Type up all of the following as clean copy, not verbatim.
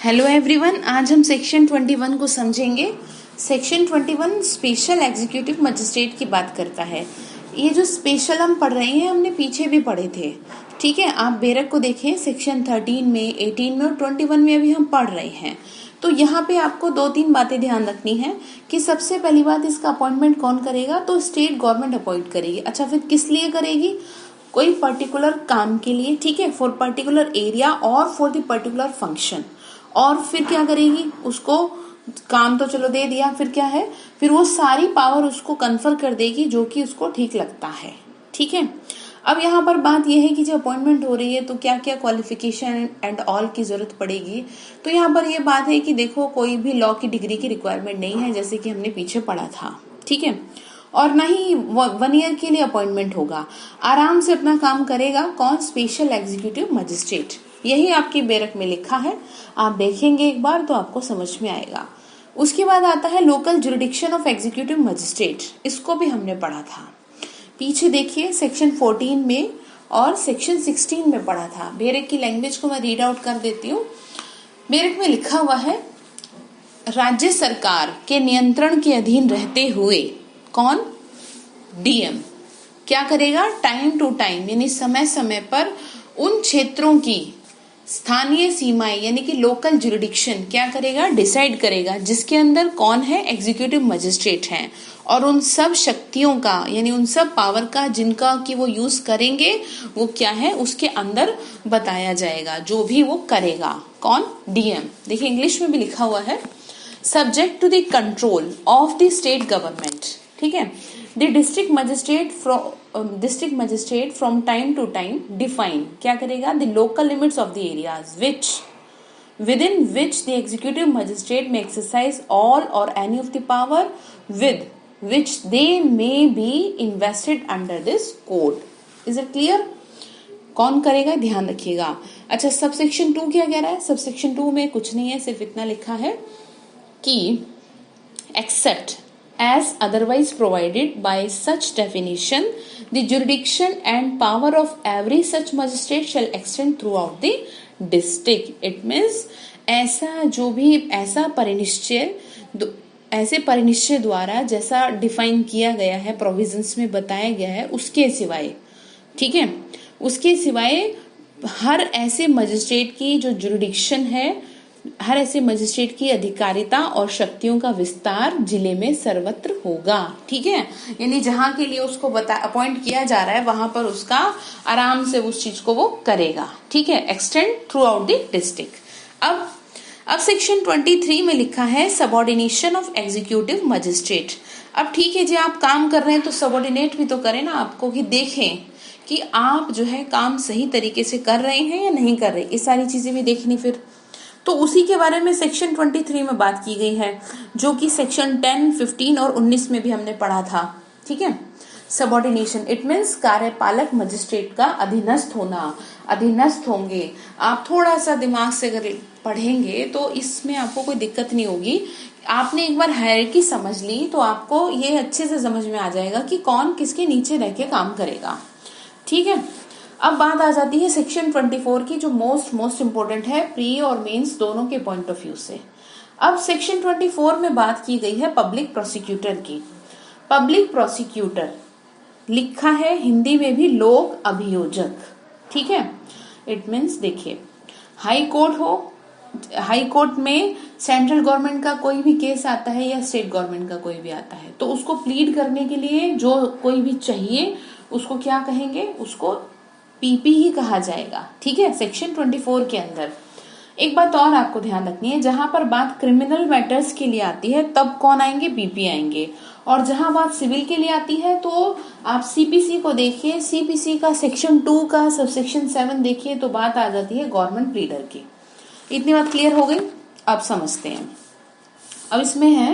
Hello everyone, आज हम section 21 को समझेंगे। सेक्शन 21 स्पेशल एग्जीक्यूटिव मजिस्ट्रेट की बात करता है। ये जो स्पेशल हम पढ़ रहे हैं हमने पीछे भी पढ़े थे, ठीक है। आप बेरक को देखें, सेक्शन 13 में, 18 में और 21 में अभी हम पढ़ रहे हैं। तो यहाँ पे आपको 2-3 बातें ध्यान रखनी है कि सबसे पहली बात, इसका अपॉइंटमेंट कौन करेगा, तो स्टेट गवर्नमेंट अपॉइंट करेगी। अच्छा, फिर किस लिए करेगी? कोई पर्टिकुलर काम के लिए, ठीक है, फॉर पर्टिकुलर एरिया और फॉर द पर्टिकुलर फंक्शन। और फिर क्या करेगी? उसको काम तो चलो दे दिया, फिर क्या है, फिर वो सारी पावर उसको कन्फर कर देगी जो कि उसको ठीक लगता है, ठीक है। अब यहाँ पर बात यह है कि जब अपॉइंटमेंट हो रही है तो क्या क्या क्वालिफिकेशन एंड ऑल की जरूरत पड़ेगी। तो यहाँ पर यह बात है कि देखो, कोई भी लॉ की डिग्री की रिक्वायरमेंट नहीं है, जैसे कि हमने पीछे पढ़ा था, ठीक है। और ना ही 1 ईयर के लिए अपॉइंटमेंट होगा। आराम से अपना काम करेगा कौन? Special executive magistrate. यही आपकी बेरक में लिखा है, आप देखेंगे एक बार तो आपको समझ में आएगा। उसके बाद आता है local jurisdiction of executive magistrate. इसको भी हमने पढ़ा था पीछे, देखिए सेक्शन 14 में और सेक्शन 16 में पढ़ा था। बेरक की लैंग्वेज को मैं रीड आउट कर देती हूँ। बेरक में लिखा हुआ है, राज्य सरकार के नियंत्रण के अधीन रहते हुए कौन? डीएम क्या करेगा? टाइम टू टाइम यानी समय समय पर उन क्षेत्रों की स्थानीय सीमाएं यानी कि लोकल जुरिडिक्शन क्या करेगा? डिसाइड करेगा, जिसके अंदर कौन है? एग्जीक्यूटिव मजिस्ट्रेट हैं। और उन सब शक्तियों का यानी उन सब पावर का जिनका कि वो यूज करेंगे, वो क्या है उसके अंदर बताया जाएगा, जो भी वो करेगा। कौन? डीएम। देखिए इंग्लिश में भी लिखा हुआ है, subject to the control of the state government, ठीक है। The district magistrate from time to time define क्या करेगा? The local limits of the areas within which the executive magistrate may exercise all or any of the power with which they may be invested under this code. Is it clear? कौन करेगा? ध्यान रखिएगा। अच्छा, subsection 2 क्या कह रहा है? Subsection 2 में कुछ नहीं है, सिर्फ इतना लिखा है कि except as otherwise provided by such definition, the jurisdiction and power of every such magistrate shall extend throughout the district. It means ऐसा जो भी ऐसे परिनिश्चय द्वारा जैसा डिफाइन किया गया है, प्रोविजंस में बताया गया है, उसके सिवाय, ठीक है, उसके सिवाय हर ऐसे मजिस्ट्रेट की जो जुरिडिक्शन है, हर ऐसे मजिस्ट्रेट की अधिकारिता और शक्तियों का विस्तार जिले में सर्वत्र होगा, ठीक है। यानी जहां के लिए उसको अपॉइंट किया जा रहा है वहां पर उसका आराम से उस चीज को वो करेगा, ठीक है। Extend through out the district. अब सेक्शन 23 में लिखा है सबऑर्डिनेशन ऑफ एग्जीक्यूटिव मजिस्ट्रेट। अब ठीक है जी, आप काम कर रहे हैं तो सबऑर्डिनेट भी तो करें ना आपको, कि देखें कि आप जो है काम सही तरीके से कर रहे हैं या नहीं कर रहे, ये सारी चीजें भी देखनी। फिर तो उसी के बारे में सेक्शन 23 में बात की गई है, जो कि सेक्शन 10, 15 और 19 में भी हमने पढ़ा था, ठीक है। सबऑर्डिनेशन इट मीन्स कार्यपालक मजिस्ट्रेट का अधीनस्थ होना, अधीनस्थ होंगे। आप थोड़ा सा दिमाग से अगर पढ़ेंगे तो इसमें आपको कोई दिक्कत नहीं होगी। आपने एक बार हायरार्की समझ ली तो आपको ये अच्छे से समझ में आ जाएगा कि कौन किसके नीचे रह के काम करेगा, ठीक है। अब बात आ जाती है सेक्शन 24 की, जो मोस्ट इंपोर्टेंट है प्री और मेंस दोनों के पॉइंट ऑफ व्यू से। अब सेक्शन 24 में बात की गई है पब्लिक प्रोसिक्यूटर की। पब्लिक प्रोसिक्यूटर लिखा है हिंदी में भी लोक अभियोजक, ठीक है। इट मीन्स देखिए, हाई कोर्ट हो, हाई कोर्ट में सेंट्रल गवर्नमेंट का कोई भी केस आता है या स्टेट गवर्नमेंट का कोई भी आता है, तो उसको प्लीड करने के लिए जो कोई भी चाहिए उसको क्या कहेंगे? उसको पीपी ही कहा जाएगा, ठीक है। सेक्शन 24 के अंदर एक बात और आपको ध्यान रखनी है, जहां पर बात क्रिमिनल मैटर्स के लिए आती है तब कौन आएंगे? पीपी आएंगे। और जहां बात सिविल के लिए आती है तो आप सीपीसी को देखिए, सीपीसी का सेक्शन 2 का सबसेक्शन 7 देखिए, तो बात आ जाती है गवर्नमेंट प्लीडर की। इतनी बात क्लियर हो गई? अब समझते हैं। अब इसमें है,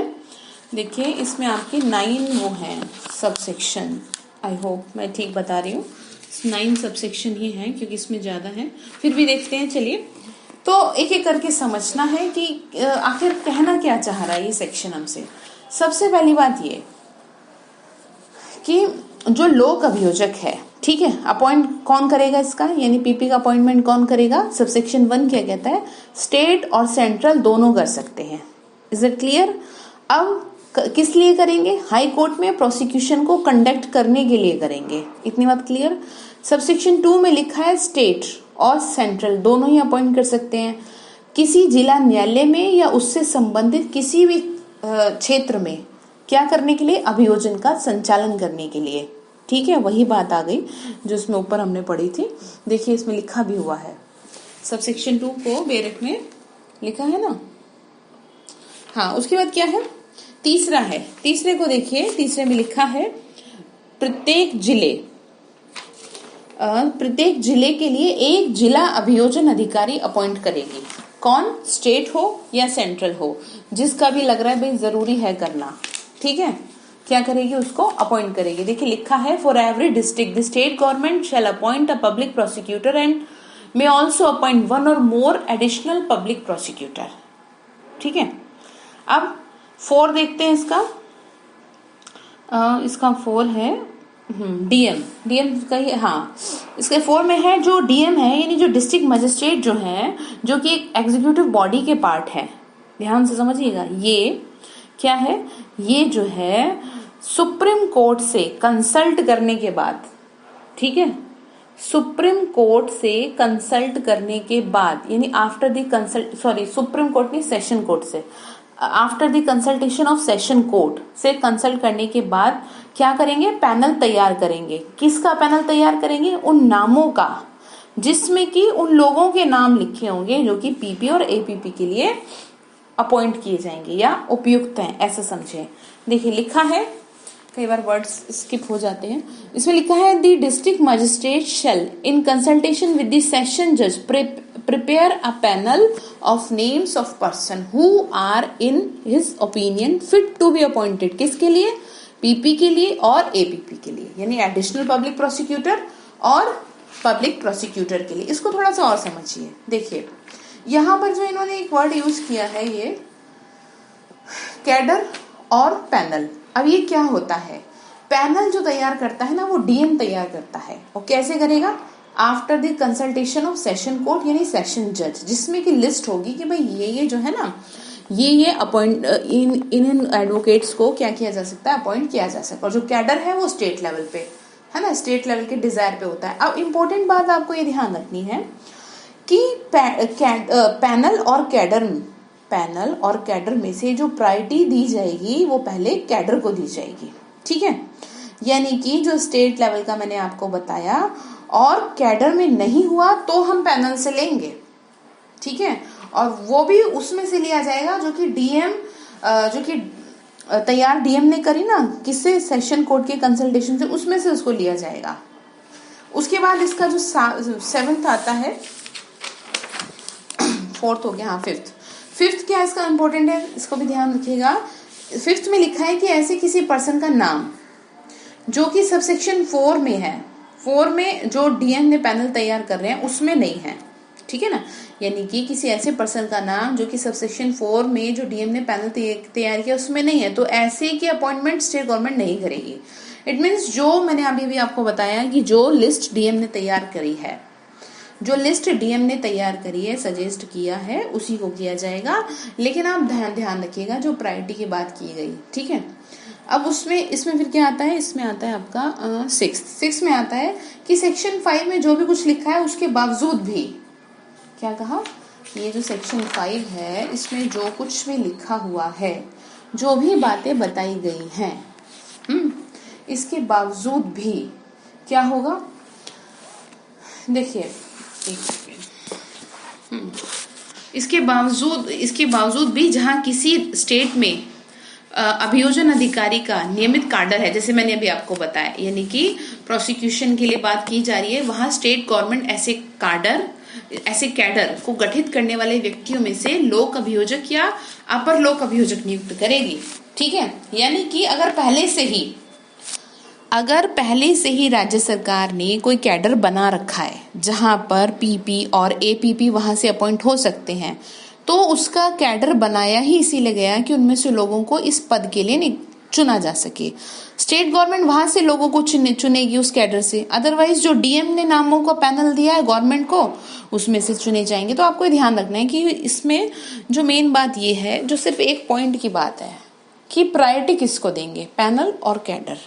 देखिए इसमें आपके 9 वो हैं सबसेक्शन, आई होप मैं ठीक बता रही हूँ, 9 सबसेक्शन ही हैं क्योंकि इसमें ज्यादा है, फिर भी देखते हैं। चलिए, तो एक एक करके समझना है कि आखिर कहना क्या चाह रहा है ये सेक्शन हमसे। सबसे पहली बात ये कि जो लोक अभियोजक है, ठीक है, अपॉइंट कौन करेगा इसका, यानी पीपी का अपॉइंटमेंट कौन करेगा? सबसेक्शन 1 क्या कहता है? स्टेट और सेंट्रल दोनों कर सकते हैं। Is it clear? अब किस लिए करेंगे? हाई कोर्ट में प्रोसिक्यूशन को कंडक्ट करने के लिए करेंगे। इतनी बात क्लियर? सबसेक्शन 2 में लिखा है स्टेट और सेंट्रल दोनों ही अपॉइंट कर सकते हैं किसी जिला न्यायालय में या उससे संबंधित किसी भी क्षेत्र में क्या करने के लिए? अभियोजन का संचालन करने के लिए। ठीक है, वही बात आ गई जो इसमें ऊपर हमने पढ़ी थी। देखिए इसमें लिखा भी हुआ है, सबसेक्शन 2 को बेरेट में लिखा है ना। हाँ, उसके बाद क्या है? तीसरा है, तीसरे को देखिए, तीसरे में लिखा है प्रत्येक जिले के लिए एक जिला अभियोजन अधिकारी अपॉइंट करेगी। कौन? स्टेट हो या सेंट्रल हो, जिसका भी लग रहा है भाई जरूरी है करना। ठीक है, क्या करेगी? उसको अपॉइंट करेगी। देखिए लिखा है for every district the state government shall appoint a public prosecutor and may also appoint 1 or more additional public prosecutor. ठीक है, अब 4 देखते हैं इसका। इसका 4 है डीएम का ही। हाँ, इसके 4 में है जो डीएम है, यानी जो डिस्ट्रिक्ट मजिस्ट्रेट जो है, जो कि एक एग्जीक्यूटिव बॉडी के पार्ट है। ध्यान से समझिएगा, ये क्या है? ये जो है सुप्रीम कोर्ट से कंसल्ट करने के बाद, ठीक है, सुप्रीम कोर्ट से कंसल्ट करने के बाद, यानी after the consult, sorry supreme court नहीं, सेशन कोर्ट से, after the consultation of session court से कंसल्ट करने के बाद क्या करेंगे? पैनल तैयार करेंगे। किसका पैनल तैयार करेंगे? उन नामों का जिसमें कि उन लोगों के नाम लिखे होंगे जो कि पीपी और एपीपी के लिए अपॉइंट किए जाएंगे या उपयुक्त हैं, ऐसा समझे। देखिए लिखा है, कई बार वर्ड्स स्किप हो जाते हैं। इसमें लिखा है the district magistrate shall in consultation with the session जज prepare a panel of names of person who are in his opinion fit to be appointed। किसके लिए? पीपी के लिए और एपीपी के लिए, यानी एडिशनल पब्लिक प्रोसिक्यूटर और पब्लिक प्रोसिक्यूटर के लिए। इसको थोड़ा सा और समझिए। देखिए यहां पर जो इन्होंने एक वर्ड यूज किया है, ये कैडर और पैनल। अब ये क्या होता है? पैनल जो तैयार करता है ना, वो डीएम तैयार करता है। और कैसे करेगा? After the consultation of session court, यानी सेशन जज, जिसमें की लिस्ट होगी कि भाई ये जो है ना, ये अपॉइंट इन एडवोकेट्स को क्या किया जा सकता है? अपॉइंट किया जा सकता है। और जो कैडर है वो स्टेट लेवल पे है ना, स्टेट लेवल के डिजायर पे होता है। अब इंपॉर्टेंट बात आपको ये ध्यान रखनी है कि पैनल और कैडर में से जो प्रायोरिटी दी जाएगी वो पहले कैडर को दी जाएगी। ठीक है, यानी कि जो स्टेट लेवल का मैंने आपको बताया और कैडर में नहीं हुआ तो हम पैनल से लेंगे। ठीक है, और वो भी उसमें से लिया जाएगा जो कि डीएम, जो कि तैयार डीएम ने करी ना, किससे? सेशन कोर्ट के कंसल्टेशन से, उसमें से उसको लिया जाएगा। उसके बाद इसका जो 7th आता है, 4th हो गया, हाँ 5th क्या इसका इंपॉर्टेंट है, इसको भी ध्यान रखिएगा। 5th में लिखा है कि ऐसे किसी पर्सन का नाम जो कि सबसेक्शन 4 में है, 4 में जो डीएम ने पैनल तैयार कर रहे हैं उसमें नहीं है। ठीक है ना, यानी कि किसी ऐसे पर्सन का नाम जो कि सबसेक्शन 4 में जो डीएम ने पैनल तैयार किया उसमें नहीं है, तो ऐसे की अपॉइंटमेंट स्टेट गवर्नमेंट नहीं करेगी। इट मीन्स जो मैंने अभी भी आपको बताया कि जो लिस्ट डीएम ने तैयार करी है, जो लिस्ट डीएम ने तैयार करी है, सजेस्ट किया है, उसी को किया जाएगा। लेकिन आप ध्यान रखिएगा जो प्रायोरिटी की बात की गई। ठीक है, अब इसमें फिर क्या आता है? इसमें आता है आपका 6 में आता है कि सेक्शन 5 में जो भी कुछ लिखा है उसके बावजूद भी, क्या कहा? ये जो सेक्शन 5 है इसमें जो कुछ भी लिखा हुआ है, जो भी बातें बताई गई हैं, इसके बावजूद भी क्या होगा? देखिए इसके बावजूद भी जहां किसी स्टेट में अभियोजन अधिकारी का नियमित काडर है, जैसे मैंने अभी आपको बताया, यानी कि प्रोसिक्यूशन के लिए बात की जा रही है, वहां स्टेट गवर्नमेंट ऐसे कैडर को गठित करने वाले व्यक्तियों में से लोक अभियोजक या अपर लोक अभियोजक नियुक्त करेगी। ठीक है, यानी कि अगर पहले से ही राज्य सरकार ने कोई कैडर बना रखा है जहां पर पीपी और एपीपी वहां से अपॉइंट हो सकते हैं, तो उसका कैडर बनाया ही इसीलिए गया कि उनमें से लोगों को इस पद के लिए चुना जा सके। स्टेट गवर्नमेंट वहां से लोगों को चुनेगी उस कैडर से, अदरवाइज जो डीएम ने नामों का पैनल दिया है गवर्नमेंट को उसमें से चुने जाएंगे। तो आपको ध्यान रखना है कि इसमें जो मेन बात ये है, जो सिर्फ एक पॉइंट की बात है कि प्रायोरिटी किसको देंगे, पैनल और कैडर।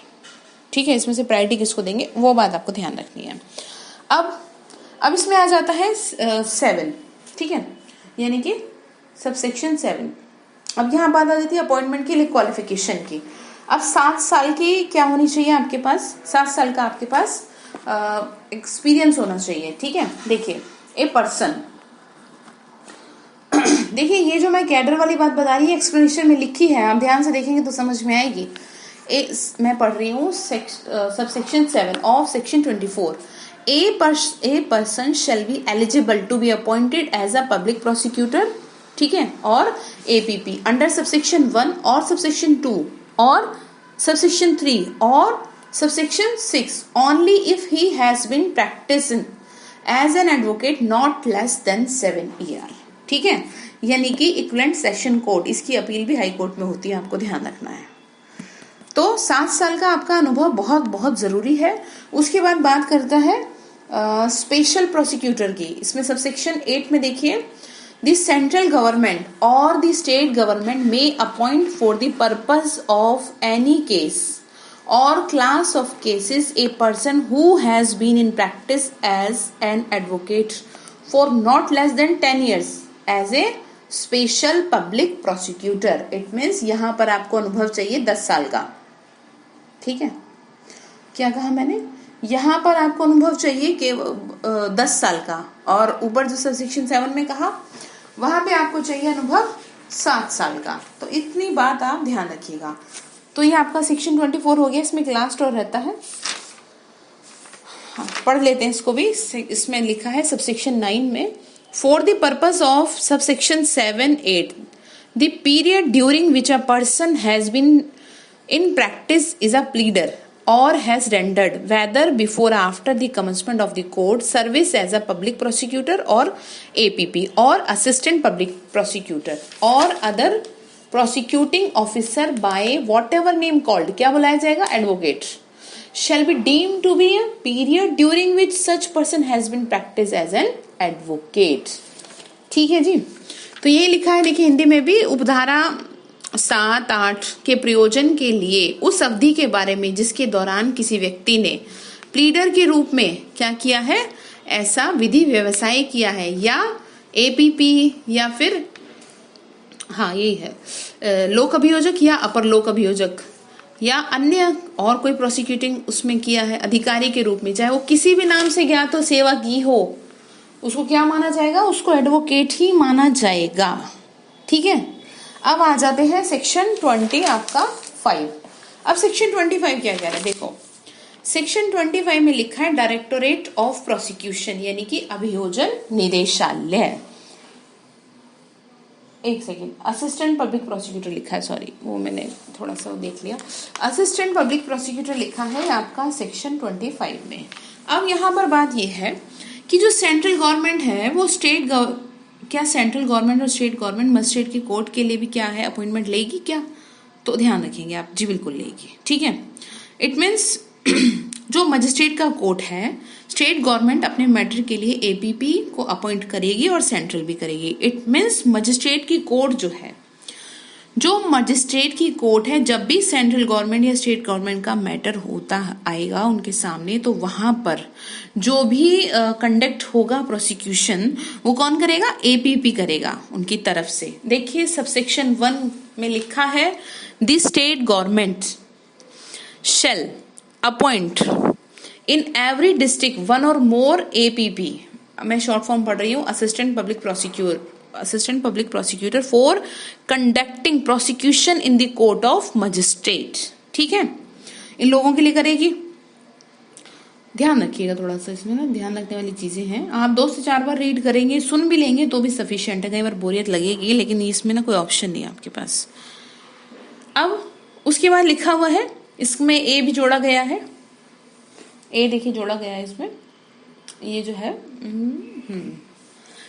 ठीक है, इसमें से प्रायोरिटी किसको देंगे वो बात आपको ध्यान रखनी है। अब इसमें आ जाता है 7, ठीक है, यानी कि सबसेक्शन 7। अब यहाँ बात आ जाती है अपॉइंटमेंट के लिए क्वालिफिकेशन की। अब 7 साल की क्या होनी चाहिए आपके पास, 7 साल का आपके पास एक्सपीरियंस होना चाहिए। ठीक है, देखिए ए पर्सन, देखिए ये जो मैं कैडर वाली बात बता रही है एक्सप्लेनेशन में लिखी है, आप ध्यान से देखेंगे तो समझ में आएगी। मैं पढ़ रही हूँ subsection 7 of section 24। A person shall be eligible to be appointed as a public prosecutor, ठीक है, और एपीपी अंडर सबसेक्शन 1 और सबसेक्शन 2 और सबसेक्शन 3 और subsection 6 only if he has been practising as an advocate not less than 7 year. ठीक है, यानी कि इक्विवेलेंट सेशन कोर्ट, इसकी अपील भी हाई कोर्ट में होती है, आपको ध्यान रखना है। तो 7 साल का आपका अनुभव बहुत बहुत जरूरी है। उसके बाद बात करता है स्पेशल प्रोसिक्यूटर की। इसमें सबसेक्शन 8 में देखिए, the central government or the state government may appoint for the purpose of any case or class of cases a person who has been in practice as an advocate for not less than 10 years as a special public prosecutor. It means यहाँ पर आपको अनुभव चाहिए 10 साल का। ठीक है, क्या कहा मैंने, यहाँ पर आपको अनुभव चाहिए कि 10 साल का, और ऊपर जो सेक्शन 7 में कहा वहां पे आपको चाहिए अनुभव 7 साल का। तो इतनी बात आप ध्यान रखिएगा। तो ये आपका सेक्शन 24 हो गया, इसमें क्लास और रहता है। हाँ, पढ़ लेते हैं इसको भी। इसमें लिखा है सबसेक्शन 9 में, for the purpose of subsection 7, 8 the period during which a person has been in practice is a pleader or has rendered, whether before or after the commencement of the court, service as a public prosecutor or APP or assistant public prosecutor or other prosecuting officer by whatever name called, क्या बुलाया जाएगा, advocate, shall be deemed to be a period during which such person has been practiced as an advocate। ठीक है जी, तो ये लिखा है, देखिए हिंदी में भी, उपधारा 7, 8 के प्रयोजन के लिए उस अवधि के बारे में जिसके दौरान किसी व्यक्ति ने प्लीडर के रूप में क्या किया है, ऐसा विधि व्यवसाय किया है, या एपीपी या फिर हाँ यही है लोक अभियोजक या अपर लोक अभियोजक या अन्य और कोई प्रोसिक्यूटिंग उसमें किया है अधिकारी के रूप में, चाहे वो किसी भी नाम से ज्ञात हो, सेवा की हो, उसको क्या माना जाएगा, उसको एडवोकेट ही माना जाएगा। ठीक है, अब आ जाते हैं सेक्शन 20 आपका 5। अब सेक्शन 25 क्या कह रहा है, देखो सेक्शन 25 में लिखा है डायरेक्टोरेट ऑफ प्रोसिक्यूशन, यानी कि अभियोजन निदेशालय। एक सेकेंड, असिस्टेंट पब्लिक प्रोसिक्यूटर लिखा है, सॉरी वो मैंने थोड़ा सा देख लिया। असिस्टेंट पब्लिक प्रोसिक्यूटर लिखा है आपका सेक्शन 25 में। अब यहाँ पर बात यह है कि जो सेंट्रल गवर्नमेंट है वो क्या सेंट्रल गवर्नमेंट और स्टेट गवर्नमेंट मजिस्ट्रेट की कोर्ट के लिए भी क्या है, अपॉइंटमेंट लेगी क्या, तो ध्यान रखेंगे आप, जी बिल्कुल लेगी। ठीक है, इट मीन्स जो मजिस्ट्रेट का कोर्ट है, स्टेट गवर्नमेंट अपने मैटर के लिए एपीपी को अपॉइंट करेगी और सेंट्रल भी करेगी। इट मीन्स मजिस्ट्रेट की कोर्ट जो है, जो मजिस्ट्रेट की कोर्ट है, जब भी सेंट्रल गवर्नमेंट या स्टेट गवर्नमेंट का मैटर होता आएगा उनके सामने, तो वहां पर जो भी कंडक्ट होगा प्रोसिक्यूशन, वो कौन करेगा, एपीपी करेगा उनकी तरफ से। देखिए सबसेक्शन 1 में लिखा है, the state government shall appoint in every district 1 or more APP, मैं शॉर्ट फॉर्म पढ़ रही हूँ, assistant public prosecutor for conducting prosecution in the court of magistrate. ठीक है, इन लोगों के लिए करेगी। ध्यान रखिएगा थोड़ा सा, इसमें ना ध्यान रखने वाली चीजें हैं। आप 2 से 4 बार रीड करेंगे, सुन भी लेंगे तो भी सफिशिएंट है, कई बार बोरियत लगेगी, लेकिन इसमें ना कोई ऑप्शन नहीं है आपके पास। अब उसके बाद लिखा हुआ है, इसमें ए भी जोड़ा गया है, ए देखिए जोड़ा गया है इसमें, ये जो है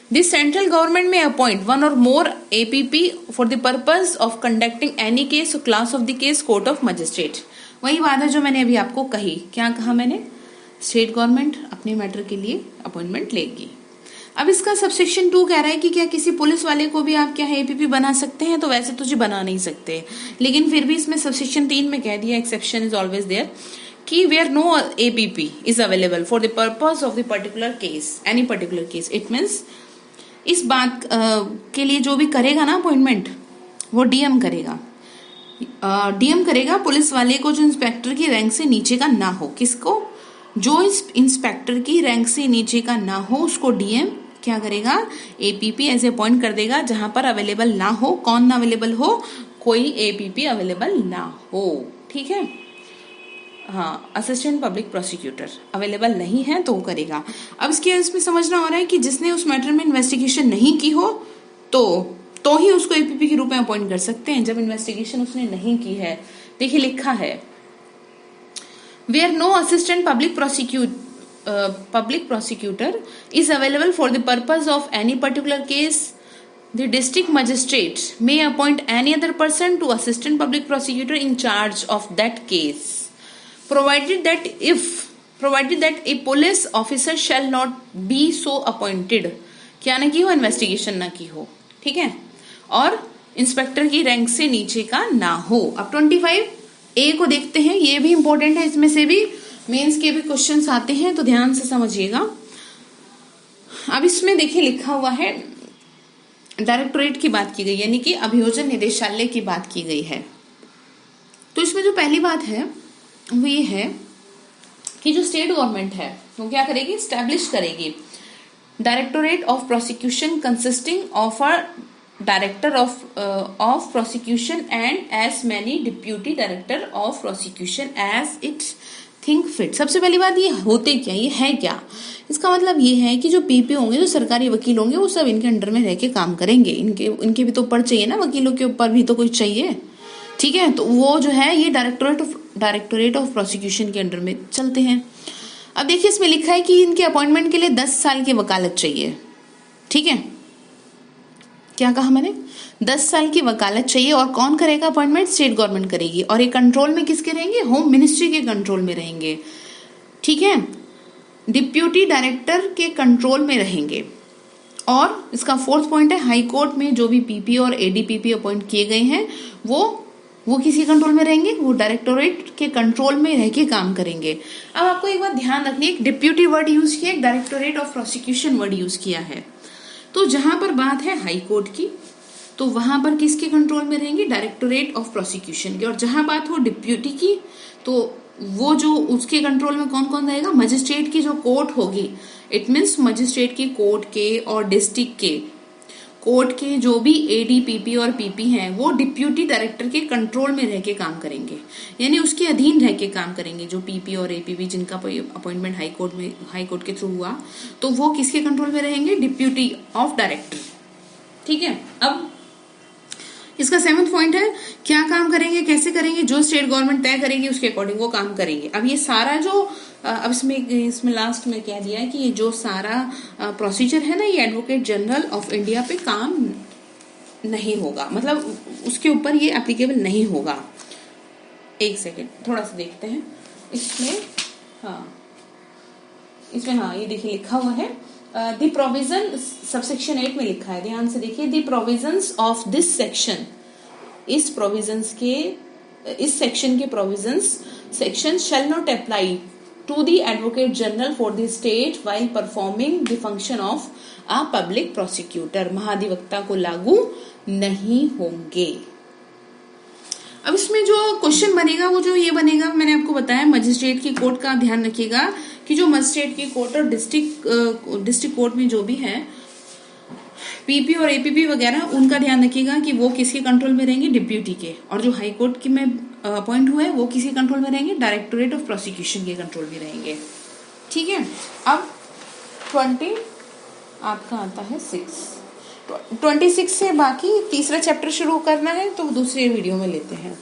The central government may appoint one or more APP for the purpose of conducting any case or class of the case court of magistrate. वही बात है जो मैंने अभी आपको कही. क्या कहा मैंने? स्टेट गवर्नमेंट अपने मैटर के लिए अपॉइंटमेंट लेगी. अब इसका सबसेक्शन 2 कह रहा है कि क्या किसी पुलिस वाले को भी आप क्या है एपीपी बना सकते हैं? तो वैसे तो जी बना नहीं सकते, लेकिन फिर भी इसमें सबसेक्शन 3 में कह दिया एक्सेप्शन इज ऑलवेज देयर कि where no APP is available for the purpose of the particular case, any particular case. It means इस बात के लिए जो भी करेगा ना अपॉइंटमेंट वो डीएम करेगा. डीएम करेगा पुलिस वाले को जो इंस्पेक्टर की रैंक से नीचे का ना हो. किसको? जो इंस्पेक्टर की रैंक से नीचे का ना हो उसको डीएम क्या करेगा? एपीपी ऐसे अपॉइंट कर देगा. जहां पर अवेलेबल ना हो, कौन ना अवेलेबल हो? कोई एपीपी अवेलेबल ना हो. ठीक है. हाँ, असिस्टेंट पब्लिक प्रोसिक्यूटर अवेलेबल नहीं है तो वो करेगा. अब इसमें समझना हो रहा है कि जिसने उस मैटर में इन्वेस्टिगेशन नहीं की हो तो ही उसको एपीपी के रूप में अपॉइंट कर सकते हैं. जब इन्वेस्टिगेशन उसने नहीं की है, देखिए लिखा है where no assistant public prosecutor is available for the purpose of any particular case, the district magistrate may appoint any other person to assistant public prosecutor in charge of that case, provided that a police officer shall not be so appointed. क्या ना की हो? Investigation ना की हो. ठीक है. और इंस्पेक्टर की रैंक से नीचे का ना हो. अब 25A को देखते हैं. ये भी इंपॉर्टेंट है, इसमें से भी मेंस के भी क्वेश्चंस आते हैं तो ध्यान से समझिएगा. अब इसमें देखिए लिखा हुआ है डायरेक्टोरेट की बात की गई, यानी कि अभियोजन निदेशालय की बात की गई है. तो इसमें जो पहली बात है वो ये है कि जो स्टेट गवर्नमेंट है वो क्या करेगी? स्टैब्लिश करेगी directorate of prosecution consisting of a director of prosecution and as many deputy director of prosecution as it think fit. सबसे पहली बात, ये होते क्या, ये है क्या? इसका मतलब ये है कि जो पीपी होंगे, जो सरकारी वकील होंगे, वो सब इनके अंडर में रह के काम करेंगे. इनके भी तो ऊपर चाहिए ना, वकीलों के ऊपर भी तो कुछ चाहिए. ठीक है. तो वो जो है ये डायरेक्टोरेट ऑफ प्रोसिक्यूशन के अंडर में चलते हैं. अब देखिए इसमें लिखा है कि इनके अपॉइंटमेंट के लिए 10 साल की वकालत चाहिए. ठीक है. क्या कहा मैंने? 10 साल की वकालत चाहिए. और कौन करेगा अपॉइंटमेंट? स्टेट गवर्नमेंट करेगी. और ये कंट्रोल में किसके रहेंगे? होम मिनिस्ट्री के कंट्रोल में रहेंगे. ठीक है. डिप्यूटी डायरेक्टर के कंट्रोल में रहेंगे. और इसका 4th पॉइंट है हाई कोर्ट में जो भी पीपी और एडीपीपी अपॉइंट किए गए हैं वो किसी कंट्रोल में रहेंगे? वो डायरेक्टोरेट के कंट्रोल में रह के काम करेंगे. अब आपको एक बात ध्यान रखनी है, एक डिप्यूटी वर्ड यूज किया, एक directorate of prosecution word use किया है. तो जहां पर बात है हाई कोर्ट की तो वहां पर किसके कंट्रोल में रहेंगे? डायरेक्टोरेट ऑफ प्रोसिक्यूशन के. और जहां बात हो डिप्यूटी की तो वो जो उसके कंट्रोल में कौन कौन रहेगा? मजिस्ट्रेट की जो कोर्ट होगी, इट मीन्स मजिस्ट्रेट की कोर्ट के और डिस्ट्रिक्ट के कोर्ट के जो भी एडीपीपी और पीपी हैं वो डिप्यूटी डायरेक्टर के कंट्रोल में रह के काम करेंगे, यानी उसके अधीन रह के काम करेंगे. जो पीपी और एपीपी जिनका अपॉइंटमेंट हाई कोर्ट के थ्रू हुआ तो वो किसके कंट्रोल में रहेंगे? Deputy of director. ठीक है. अब इसका 7th पॉइंट है क्या काम करेंगे, कैसे करेंगे? जो स्टेट गवर्नमेंट तय करेगी उसके अकॉर्डिंग वो काम करेंगे. अब ये सारा जो अब इसमें लास्ट में क्या दिया है कि ये जो सारा प्रोसीजर है ना, ये एडवोकेट जनरल ऑफ इंडिया पे काम नहीं होगा, मतलब उसके ऊपर ये एप्लीकेबल नहीं होगा. एक सेकेंड थोड़ा सा देखते हैं इसमें. हाँ ये देखिए लिखा हुआ है द प्रोविजन, सबसेक्शन 8 में लिखा है, ध्यान से देखिए. The provisions of this section, इस सेक्शन के provisions section shall not apply to the Advocate General for the state while performing the function of a public prosecutor. महाधिवक्ता को लागू नहीं होंगे. अब इसमें जो क्वेश्चन बनेगा वो जो ये बनेगा, मैंने आपको बताया मजिस्ट्रेट की कोर्ट का ध्यान रखिएगा कि जो मजिस्ट्रेट की कोर्ट और डिस्ट्रिक्ट कोर्ट में जो भी है पीपी और एपीपी वगैरह, उनका ध्यान रखिएगा कि वो किसके कंट्रोल में रहेंगे? डिप्यूटी के. और जो हाई कोर्ट की में अपॉइंट हुए वो किसी कंट्रोल में रहेंगे? डायरेक्टोरेट ऑफ प्रोसिक्यूशन के कंट्रोल में रहेंगे. ठीक है. अब 20 आपका आता है 26 से बाकी तीसरा चैप्टर शुरू करना है तो दूसरे वीडियो में लेते हैं.